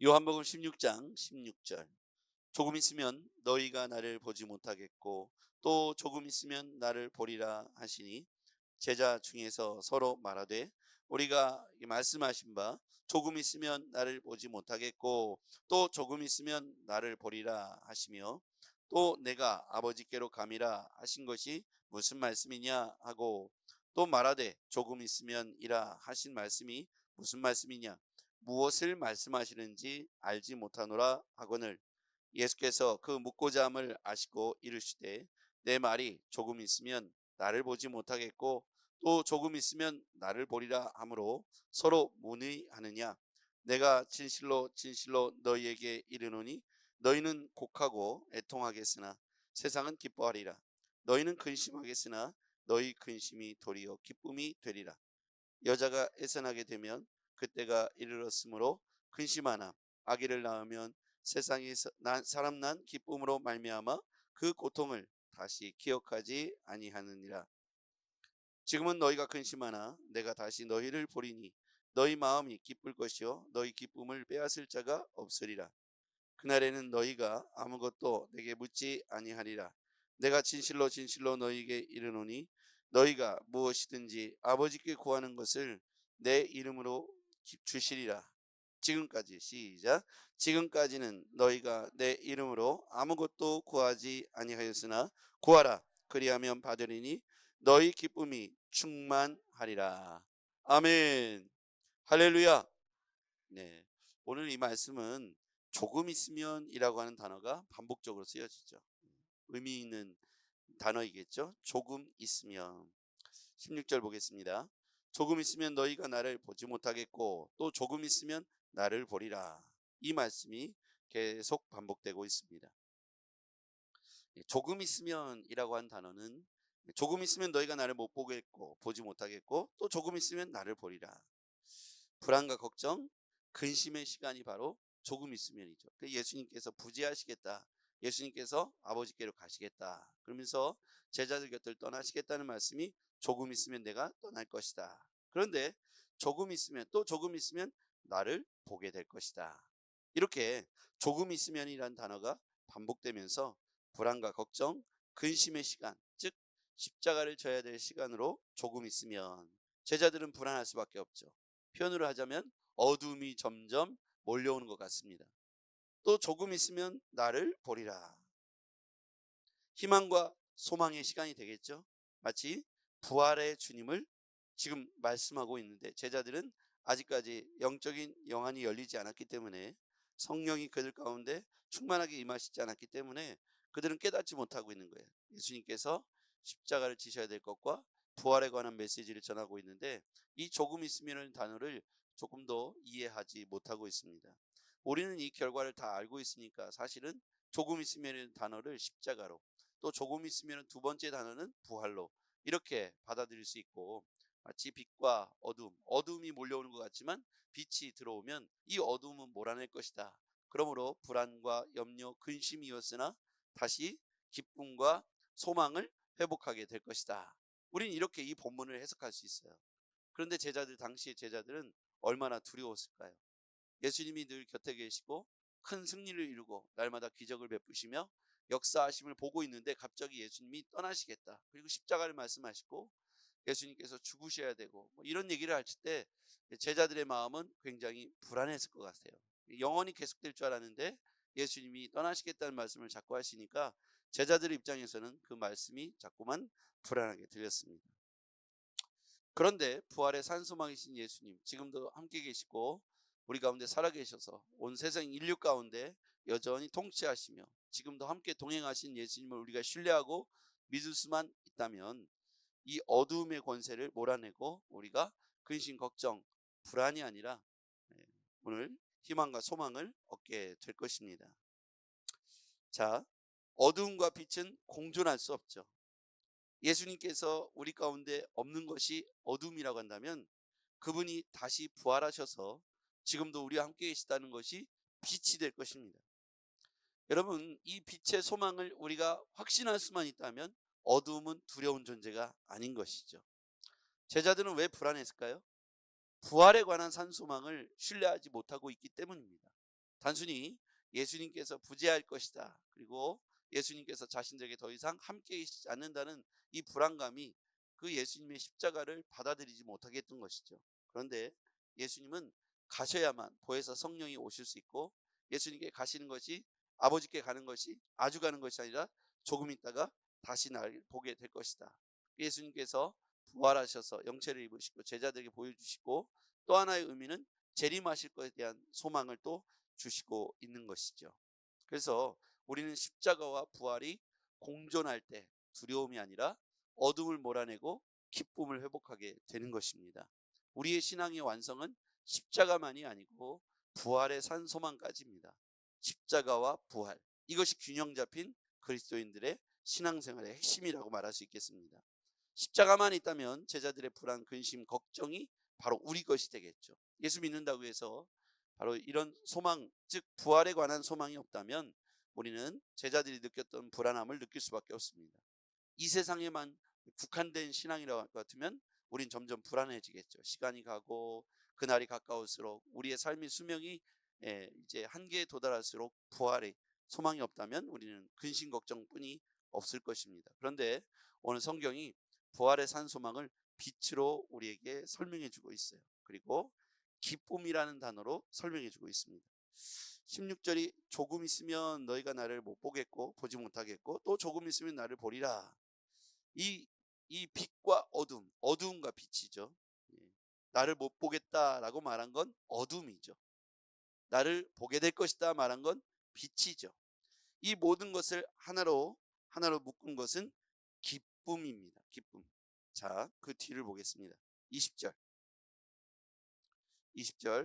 요한복음 16장 16절. 조금 있으면 너희가 나를 보지 못하겠고 또 조금 있으면 나를 보리라 하시니, 제자 중에서 서로 말하되 우리가 말씀하신 바 조금 있으면 나를 보지 못하겠고 또 조금 있으면 나를 보리라 하시며 또 내가 아버지께로 감이라 하신 것이 무슨 말씀이냐 하고, 또 말하되 조금 있으면 이라 하신 말씀이 무슨 말씀이냐, 무엇을 말씀하시는지 알지 못하노라 하거늘, 예수께서 그 묻고자 함을 아시고 이르시되 내 말이 조금 있으면 나를 보지 못하겠고 또 조금 있으면 나를 보리라 하므로 서로 문의하느냐. 내가 진실로 진실로 너희에게 이르노니 너희는 곡하고 애통하겠으나 세상은 기뻐하리라. 너희는 근심하겠으나 너희 근심이 도리어 기쁨이 되리라. 여자가 애선하게 되면 그때가 이르렀으므로 근심하나 아기를 낳으면 세상에서 사람 난 기쁨으로 말미암아 그 고통을 다시 기억하지 아니하느니라. 지금은 너희가 근심하나 내가 다시 너희를 보리니 너희 마음이 기쁠 것이요 너희 기쁨을 빼앗을 자가 없으리라. 그날에는 너희가 아무것도 내게 묻지 아니하리라. 내가 진실로 진실로 너희에게 이르노니 너희가 무엇이든지 아버지께 구하는 것을 내 이름으로 주시리라. 지금까지 시작. 지금까지는 너희가 내 이름으로 아무것도 구하지 아니하였으나 구하라 그리하면 받으리니 너희 기쁨이 충만하리라. 아멘. 할렐루야. 네. 오늘 이 말씀은 조금 있으면이라고 하는 단어가 반복적으로 쓰여지죠. 의미 있는 단어이겠죠. 조금 있으면. 16절 보겠습니다. 조금 있으면 너희가 나를 보지 못하겠고 또 조금 있으면 나를 보리라. 이 말씀이 계속 반복되고 있습니다. 조금 있으면이라고 한 단어는 조금 있으면 너희가 나를 못 보겠고 보지 못하겠고 또 조금 있으면 나를 보리라. 불안과 걱정, 근심의 시간이 바로 조금 있으면이죠. 예수님께서 부재하시겠다, 예수님께서 아버지께로 가시겠다 그러면서 제자들 곁을 떠나시겠다는 말씀이 조금 있으면 내가 떠날 것이다. 그런데 조금 있으면 또 조금 있으면 나를 보게 될 것이다. 이렇게 조금 있으면이라는 단어가 반복되면서 불안과 걱정, 근심의 시간, 즉 십자가를 져야 될 시간으로 조금 있으면 제자들은 불안할 수밖에 없죠. 표현으로 하자면 어둠이 점점 몰려오는 것 같습니다. 또 조금 있으면 나를 보리라. 희망과 소망의 시간이 되겠죠. 마치 부활의 주님을 지금 말씀하고 있는데 제자들은 아직까지 영적인 영안이 열리지 않았기 때문에, 성령이 그들 가운데 충만하게 임하시지 않았기 때문에 그들은 깨닫지 못하고 있는 거예요. 예수님께서 십자가를 지셔야 될 것과 부활에 관한 메시지를 전하고 있는데 이 조금 있으면이라는 단어를 조금 더 이해하지 못하고 있습니다. 우리는 이 결과를 다 알고 있으니까 사실은 조금 있으면이라는 단어를 십자가로, 또 조금 있으면 두 번째 단어는 부활로 이렇게 받아들일 수 있고, 마치 빛과 어둠이 몰려오는 것 같지만 빛이 들어오면 이 어둠은 몰아낼 것이다. 그러므로 불안과 염려, 근심이었으나 다시 기쁨과 소망을 회복하게 될 것이다. 우린 이렇게 이 본문을 해석할 수 있어요. 그런데 당시의 제자들은 얼마나 두려웠을까요? 예수님이 늘 곁에 계시고 큰 승리를 이루고 날마다 기적을 베푸시며 역사하심을 보고 있는데 갑자기 예수님이 떠나시겠다, 그리고 십자가를 말씀하시고 예수님께서 죽으셔야 되고 이런 얘기를 할 때 제자들의 마음은 굉장히 불안했을 것 같아요. 영원히 계속될 줄 알았는데 예수님이 떠나시겠다는 말씀을 자꾸 하시니까 제자들의 입장에서는 그 말씀이 자꾸만 불안하게 들렸습니다. 그런데 부활의 산소망이신 예수님 지금도 함께 계시고 우리 가운데 살아계셔서 온 세상 인류 가운데 여전히 통치하시며 지금도 함께 동행하신 예수님을 우리가 신뢰하고 믿을 수만 있다면 이 어두움의 권세를 몰아내고 우리가 근심, 걱정, 불안이 아니라 오늘 희망과 소망을 얻게 될 것입니다. 자, 어두움과 빛은 공존할 수 없죠. 예수님께서 우리 가운데 없는 것이 어둠이라고 한다면 그분이 다시 부활하셔서 지금도 우리와 함께 계시다는 것이 빛이 될 것입니다. 여러분, 이 빛의 소망을 우리가 확신할 수만 있다면 어두움은 두려운 존재가 아닌 것이죠. 제자들은 왜 불안했을까요? 부활에 관한 산소망을 신뢰하지 못하고 있기 때문입니다. 단순히 예수님께서 부재할 것이다, 그리고 예수님께서 자신들에게 더 이상 함께 계시지 않는다는 이 불안감이 그 예수님의 십자가를 받아들이지 못하게 했던 것이죠. 그런데 예수님은 가셔야만 보혜사 성령이 오실 수 있고, 예수님께 가시는 것이, 아버지께 가는 것이 아주 가는 것이 아니라 조금 있다가 다시 날 보게 될 것이다. 예수님께서 부활하셔서 영체를 입으시고 제자들에게 보여주시고, 또 하나의 의미는 재림하실 것에 대한 소망을 또 주시고 있는 것이죠. 그래서 우리는 십자가와 부활이 공존할 때 두려움이 아니라 어둠을 몰아내고 기쁨을 회복하게 되는 것입니다. 우리의 신앙의 완성은 십자가만이 아니고 부활의 산 소망까지입니다. 십자가와 부활, 이것이 균형 잡힌 그리스도인들의 신앙생활의 핵심이라고 말할 수 있겠습니다. 십자가만 있다면 제자들의 불안, 근심, 걱정이 바로 우리 것이 되겠죠. 예수 믿는다고 해서 바로 이런 소망, 즉 부활에 관한 소망이 없다면 우리는 제자들이 느꼈던 불안함을 느낄 수밖에 없습니다. 이 세상에만 국한된 신앙이라고 할 것 같으면 우린 점점 불안해지겠죠. 시간이 가고 그날이 가까울수록 우리의 삶의 수명이 이제 한계에 도달할수록 부활의 소망이 없다면 우리는 근심 걱정뿐이 없을 것입니다. 그런데 오늘 성경이 부활의 산 소망을 빛으로 우리에게 설명해 주고 있어요. 그리고 기쁨이라는 단어로 설명해 주고 있습니다. 16절이 조금 있으면 너희가 나를 못 보겠고 보지 못하겠고 또 조금 있으면 나를 보리라. 이 빛과 어둠, 어두움과 빛이죠. 나를 못 보겠다라고 말한 건 어둠이죠. 나를 보게 될 것이다 말한 건 빛이죠. 이 모든 것을 하나로 묶은 것은 기쁨입니다. 기쁨. 자, 그 뒤를 보겠습니다. 20절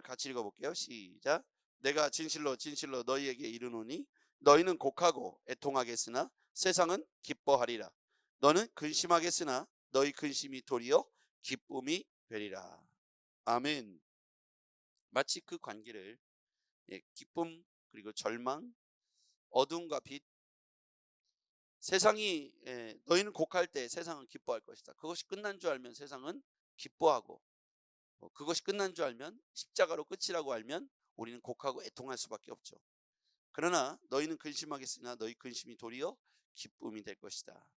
같이 읽어볼게요. 시작. 내가 진실로 진실로 너희에게 이르노니 너희는 곡하고 애통하겠으나 세상은 기뻐하리라. 너는 근심하겠으나 너희 근심이 도리어 기쁨이 되리라. 아멘. 마치 그 관계를 기쁨 그리고 절망, 어둠과 빛, 세상이 너희는 곡할 때 세상은 기뻐할 것이다. 그것이 끝난 줄 알면 세상은 기뻐하고, 그것이 끝난 줄 알면, 십자가로 끝이라고 알면 우리는 곡하고 애통할 수밖에 없죠. 그러나 너희는 근심하겠으나 너희 근심이 도리어 기쁨이 될 것이다.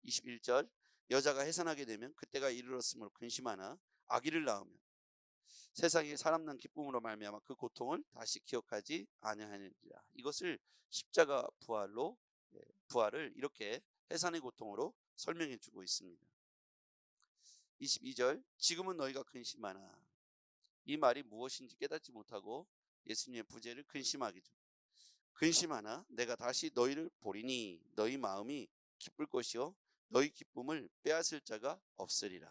21절 여자가 해산하게 되면 그때가 이르렀으므로 근심하나 아기를 낳으면 세상에 사람 난 기쁨으로 말미암아 그 고통을 다시 기억하지 아니하느니라. 이것을 십자가 부활을 이렇게 해산의 고통으로 설명해 주고 있습니다. 22절 지금은 너희가 근심하나, 이 말이 무엇인지 깨닫지 못하고 예수님의 부재를 근심하게 죠. 근심하나 내가 다시 너희를 보리니 너희 마음이 기쁠 것이요 너희 기쁨을 빼앗을 자가 없으리라.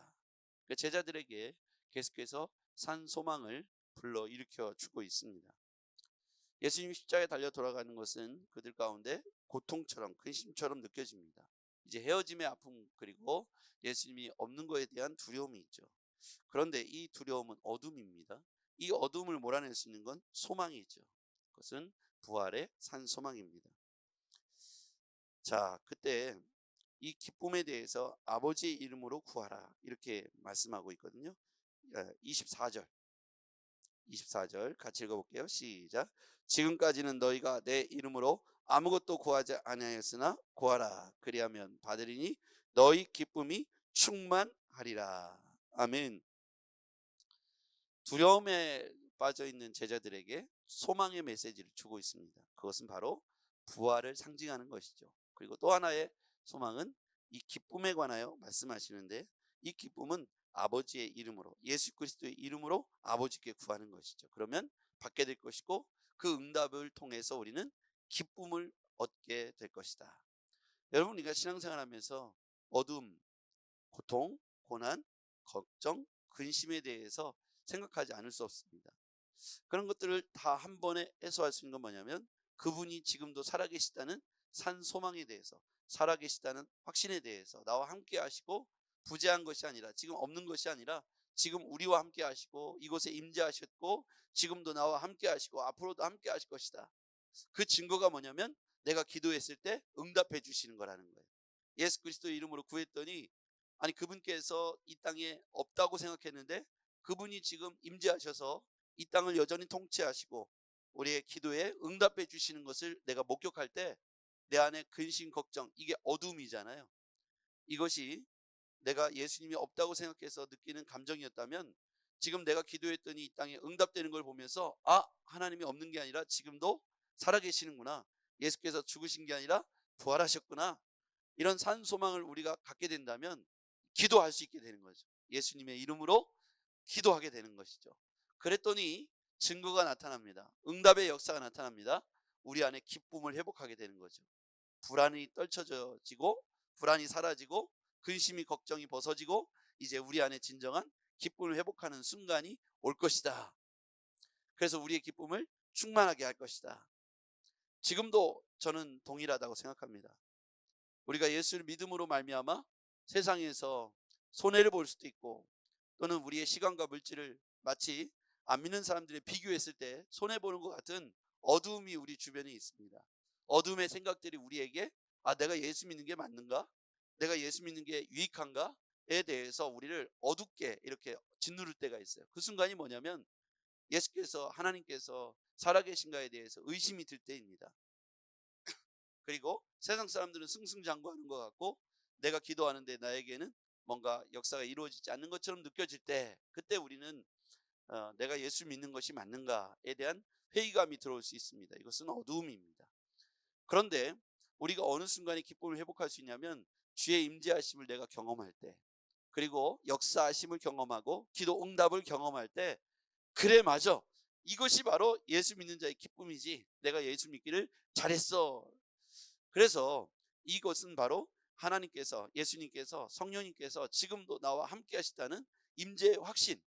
그러니까 제자들에게 계속해서 산 소망을 불러 일으켜 주고 있습니다. 예수님이 십자가에 달려 돌아가는 것은 그들 가운데 고통처럼 근심처럼 느껴집니다. 이제 헤어짐의 아픔 그리고 예수님이 없는 것에 대한 두려움이 있죠. 그런데 이 두려움은 어둠입니다. 이 어둠을 몰아낼 수 있는 건 소망이죠. 그것은 부활의 산 소망입니다. 자, 그때 이 기쁨에 대해서 아버지의 이름으로 구하라 이렇게 말씀하고 있거든요. 24절 같이 읽어볼게요. 시작. 지금까지는 너희가 내 이름으로 아무것도 구하지 아니하였으나 구하라 그리하면 받으리니 너희 기쁨이 충만하리라. 아멘. 두려움에 빠져 있는 제자들에게 소망의 메시지를 주고 있습니다. 그것은 바로 부활을 상징하는 것이죠. 그리고 또 하나의 소망은 이 기쁨에 관하여 말씀하시는데, 이 기쁨은 아버지의 이름으로, 예수 그리스도의 이름으로 아버지께 구하는 것이죠. 그러면 받게 될 것이고 그 응답을 통해서 우리는 기쁨을 얻게 될 것이다. 여러분, 우리가 신앙생활하면서 어둠, 고통, 고난, 걱정, 근심에 대해서 생각하지 않을 수 없습니다. 그런 것들을 다 한 번에 해소할 수 있는 건 뭐냐면 그분이 지금도 살아계시다는 산 소망에 대해서, 살아계시다는 확신에 대해서 나와 함께 하시고 부재한 것이 아니라, 지금 없는 것이 아니라 지금 우리와 함께 하시고 이곳에 임재하셨고 지금도 나와 함께 하시고 앞으로도 함께 하실 것이다. 그 증거가 뭐냐면 내가 기도했을 때 응답해 주시는 거라는 거예요. 예수 그리스도의 이름으로 구했더니, 아니 그분께서 이 땅에 없다고 생각했는데 그분이 지금 임재하셔서 이 땅을 여전히 통치하시고 우리의 기도에 응답해 주시는 것을 내가 목격할 때 내 안에 근심, 걱정, 이게 어둠이잖아요. 이것이 내가 예수님이 없다고 생각해서 느끼는 감정이었다면 지금 내가 기도했더니 이 땅에 응답되는 걸 보면서 하나님이 없는 게 아니라 지금도 살아계시는구나. 예수께서 죽으신 게 아니라 부활하셨구나. 이런 산 소망을 우리가 갖게 된다면 기도할 수 있게 되는 거죠. 예수님의 이름으로 기도하게 되는 것이죠. 그랬더니 증거가 나타납니다. 응답의 역사가 나타납니다. 우리 안에 기쁨을 회복하게 되는 거죠. 불안이 떨쳐지고 불안이 사라지고 근심이 걱정이 벗어지고 이제 우리 안에 진정한 기쁨을 회복하는 순간이 올 것이다. 그래서 우리의 기쁨을 충만하게 할 것이다. 지금도 저는 동일하다고 생각합니다. 우리가 예수를 믿음으로 말미암아 세상에서 손해를 볼 수도 있고 또는 우리의 시간과 물질을 마치 안 믿는 사람들에 비교했을 때 손해보는 것 같은 어두움이 우리 주변에 있습니다. 어둠의 생각들이 우리에게 내가 예수 믿는 게 맞는가? 내가 예수 믿는 게 유익한가? 에 대해서 우리를 어둡게 이렇게 짓누를 때가 있어요. 그 순간이 뭐냐면 예수께서 하나님께서 살아계신가에 대해서 의심이 들 때입니다. 그리고 세상 사람들은 승승장구하는 것 같고 내가 기도하는데 나에게는 뭔가 역사가 이루어지지 않는 것처럼 느껴질 때 그때 우리는 내가 예수 믿는 것이 맞는가에 대한 회의감이 들어올 수 있습니다. 이것은 어두움입니다. 그런데 우리가 어느 순간에 기쁨을 회복할 수 있냐면 주의 임재하심을 내가 경험할 때 그리고 역사하심을 경험하고 기도 응답을 경험할 때 그래 맞아 이것이 바로 예수 믿는 자의 기쁨이지 내가 예수 믿기를 잘했어. 그래서 이것은 바로 하나님께서 예수님께서 성령님께서 지금도 나와 함께 하시다는 임재의 확신,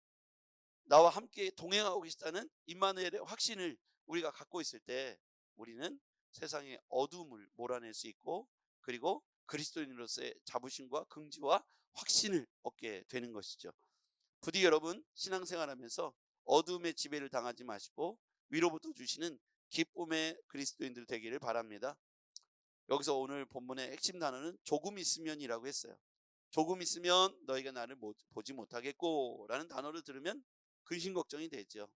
나와 함께 동행하고 계시다는 임마누엘의 확신을 우리가 갖고 있을 때 우리는 세상의 어둠을 몰아낼 수 있고 그리고 그리스도인으로서의 자부심과 긍지와 확신을 얻게 되는 것이죠. 부디 여러분 신앙생활하면서 어둠의 지배를 당하지 마시고 위로부터 주시는 기쁨의 그리스도인들 되기를 바랍니다. 여기서 오늘 본문의 핵심 단어는 조금 있으면이라고 했어요. 조금 있으면 너희가 나를 보지 못하겠고 라는 단어를 들으면 근심 걱정이 되죠.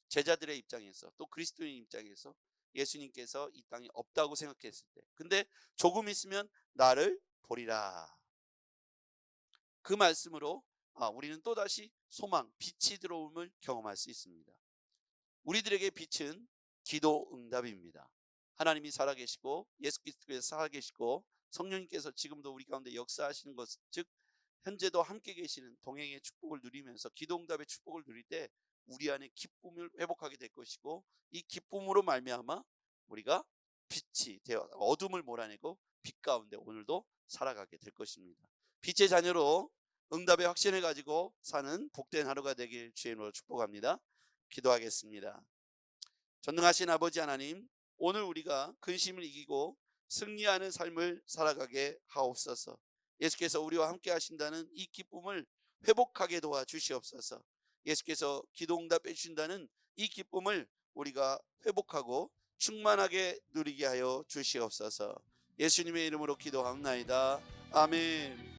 제자들의 입장에서 또 그리스도인 입장에서 예수님께서 이 땅에 없다고 생각했을 때 근데 조금 있으면 나를 보리라. 그 말씀으로 우리는 또다시 소망, 빛이 들어옴을 경험할 수 있습니다. 우리들에게 빛은 기도 응답입니다. 하나님이 살아계시고 예수 그리스도께서 살아계시고 성령님께서 지금도 우리 가운데 역사하시는 것, 즉 현재도 함께 계시는 동행의 축복을 누리면서 기도 응답의 축복을 누릴 때 우리 안에 기쁨을 회복하게 될 것이고 이 기쁨으로 말미암아 우리가 빛이 되어 어둠을 몰아내고 빛 가운데 오늘도 살아가게 될 것입니다. 빛의 자녀로 응답의 확신을 가지고 사는 복된 하루가 되길 주의 이름으로 축복합니다. 기도하겠습니다. 전능하신 아버지 하나님, 오늘 우리가 근심을 이기고 승리하는 삶을 살아가게 하옵소서. 예수께서 우리와 함께 하신다는 이 기쁨을 회복하게 도와주시옵소서. 예수께서 기도 응답해 주신다는 이 기쁨을 우리가 회복하고 충만하게 누리게 하여 주시옵소서. 예수님의 이름으로 기도합나이다. 아멘.